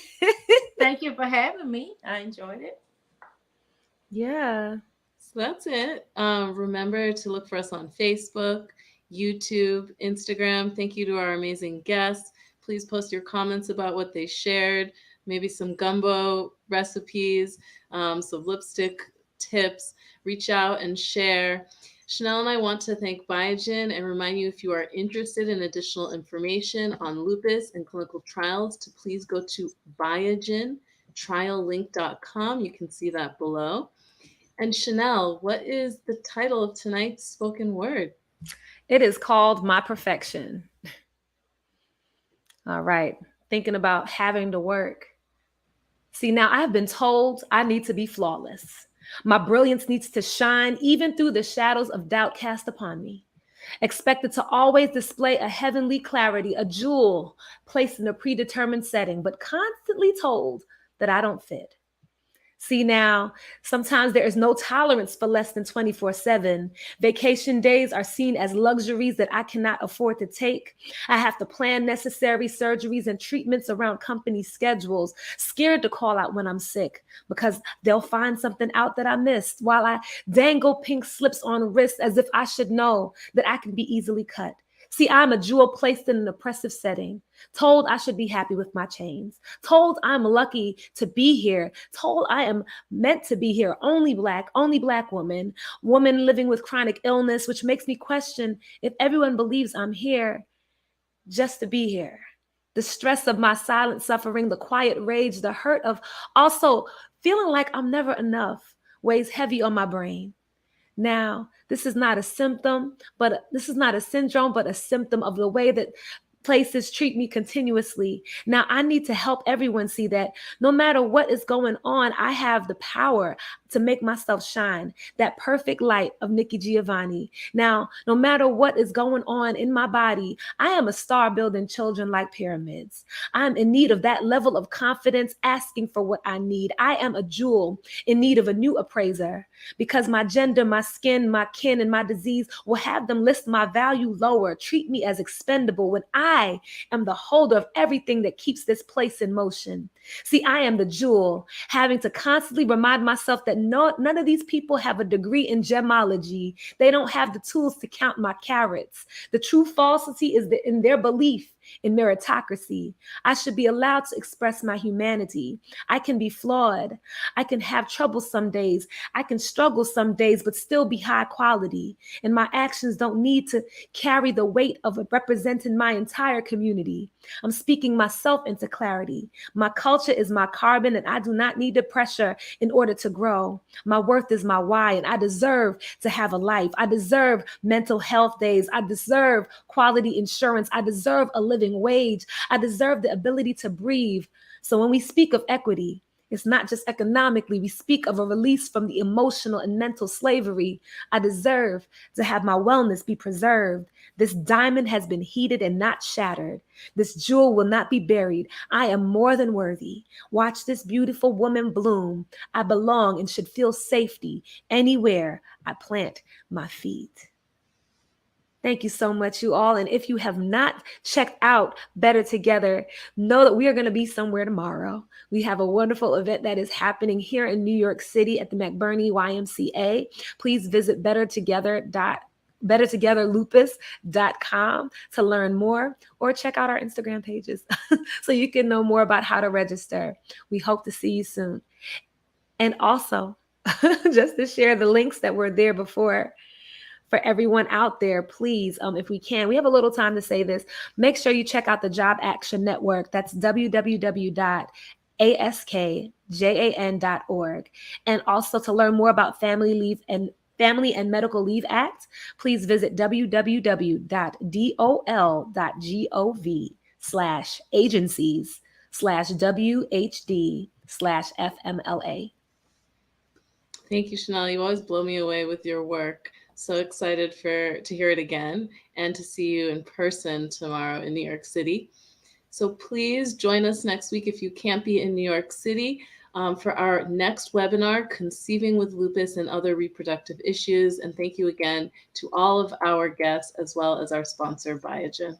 Thank you for having me. I enjoyed it. Yeah. So that's it. Remember to look for us on Facebook, YouTube, Instagram. Thank you to our amazing guests. Please post your comments about what they shared, maybe some gumbo recipes, some lipstick tips. Reach out and share. Chanel and I want to thank Biogen and remind you if you are interested in additional information on lupus and clinical trials to please go to biogentriallink.com. You can see that below. And Chanel, what is the title of tonight's spoken word? It is called My Perfection. All right. Thinking about having to work. See, now I've been told I need to be flawless. My brilliance needs to shine even through the shadows of doubt cast upon me. Expected to always display a heavenly clarity, a jewel placed in a predetermined setting, but constantly told that I don't fit. See now, sometimes there is no tolerance for less than 24/7. Vacation days are seen as luxuries that I cannot afford to take. I have to plan necessary surgeries and treatments around company schedules, scared to call out when I'm sick because they'll find something out that I missed while I dangle pink slips on wrists as if I should know that I can be easily cut. See, I'm a jewel placed in an oppressive setting, told I should be happy with my chains, told I'm lucky to be here, told I am meant to be here, only black woman living with chronic illness, which makes me question if everyone believes I'm here just to be here. The stress of my silent suffering, the quiet rage, the hurt of also feeling like I'm never enough weighs heavy on my brain. Now, this is not a symptom, but this is not a syndrome, but a symptom of the way that places treat me continuously. Now, I need to help everyone see that no matter what is going on, I have the power to make myself shine, that perfect light of Nikki Giovanni. Now, no matter what is going on in my body, I am a star building children like pyramids. I'm in need of that level of confidence, asking for what I need. I am a jewel in need of a new appraiser because my gender, my skin, my kin, and my disease will have them list my value lower, treat me as expendable when I am the holder of everything that keeps this place in motion. See, I am the jewel, having to constantly remind myself that none of these people have a degree in gemology. They don't have the tools to count my carats. The true falsity is in their belief in meritocracy. I should be allowed to express my humanity. I can be flawed. I can have trouble some days. I can struggle some days, but still be high quality. And my actions don't need to carry the weight of representing my entire community. I'm speaking myself into clarity. My culture is my carbon, and I do not need the pressure in order to grow. My worth is my why, and I deserve to have a life. I deserve mental health days. I deserve quality insurance. I deserve a living wage. I deserve the ability to breathe. So when we speak of equity, it's not just economically. We speak of a release from the emotional and mental slavery. I deserve to have my wellness be preserved. This diamond has been heated and not shattered. This jewel will not be buried. I am more than worthy. Watch this beautiful woman bloom. I belong and should feel safety anywhere I plant my feet. Thank you so much, you all. And if you have not checked out Better Together, know that we are going to be somewhere tomorrow. We have a wonderful event that is happening here in New York City at the McBurney YMCA. Please visit bettertogetherlupus.com to learn more, or check out our Instagram pages so you can know more about how to register. We hope to see you soon. And also, just to share the links that were there before, for everyone out there, please, if we can, we have a little time to say this, make sure you check out the Job Action Network. That's www.askjan.org. And also to learn more about Family and Medical Leave Act, please visit www.dol.gov/agencies/WHD/FMLA. Thank you, Chanel. You always blow me away with your work. So excited to hear it again and to see you in person tomorrow in New York City. So please join us next week if you can't be in New York City for our next webinar, Conceiving with Lupus and Other Reproductive Issues. And thank you again to all of our guests as well as our sponsor, Biogen.